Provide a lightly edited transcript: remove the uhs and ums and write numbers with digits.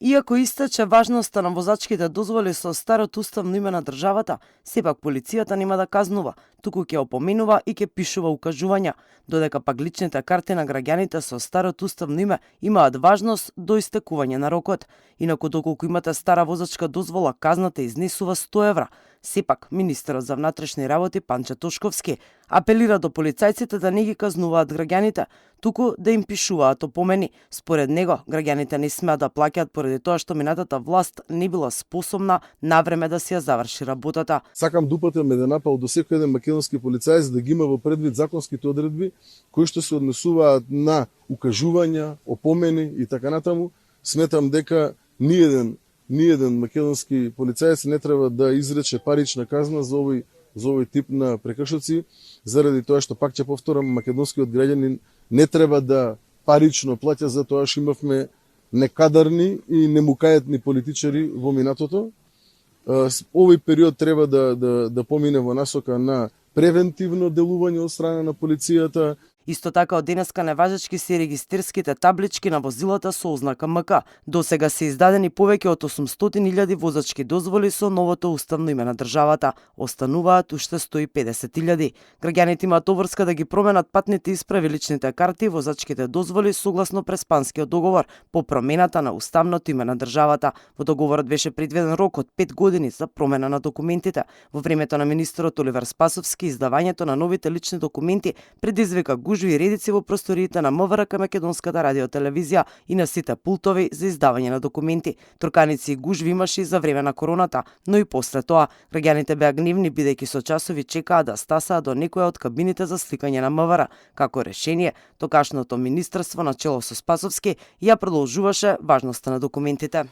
Иако истече важноста на возачките дозволи со старото уставно име на државата, сепак полицијата нема да казнува, туку ќе опоменува и ќе пишува укажувања, додека пак личните карти на граѓаните со старото уставно име имаат важност до истекување на рокот. Инаку доколку имате стара возачка дозвола, казната изнесува 100 евра. Сепак, министерот за внатрешни работи Панче Тошковски апелира до полицајците да не ги казнуваат граѓаните, туку да им пишуваат опомени. Според него, граѓаните не смеат да плаќаат поради тоа што минатата власт не била способна навреме да си ја заврши работата. Сакам да упатам еден апел до секој еден македонски полицаец да ги има во предвид законските одредби кои што се однесуваат на укажувања, опомени и така натаму. Сметам дека ни еден македонски полицаец не треба да изрече парична казна за овој тип на прекршоци, заради тоа што, пак ќе повторам, македонскиот граѓанин не треба да парично плаќа за тоа што имавме некадарни и немукаетни политичари во минатото. Овој период треба да помине во насока на превентивно делување од страна на полицијата. Исто така од денеска неважечки се регистрските таблички на возилата со ознака МК. Досега се издадени повеќе од 800.000 возачки дозволи со новото уставно име на државата. Остануваат уште 150.000. Граѓаните имаат обврска да ги променат патните исправи, личните карти и возачките дозволи согласно Преспанскиот договор по промената на уставното име на државата. Во договорот беше предвиден рок од 5 години за промена на документите. Во времето на министерот Оливер Спасовски, издавањето на новите лични документи предизвика гужви и редици во просториите на МВР Македонската радиотелевизија и на сите пултови за издавање на документи. Трканици и гужви имаше и за време на короната, но и после тоа. Граѓаните беа гневни бидејќи со часови чекаа да стасаат до некоја од кабините за сликање на МВР. Како решение, токашното министерство на чело со Спасовски ја продолжуваше важноста на документите.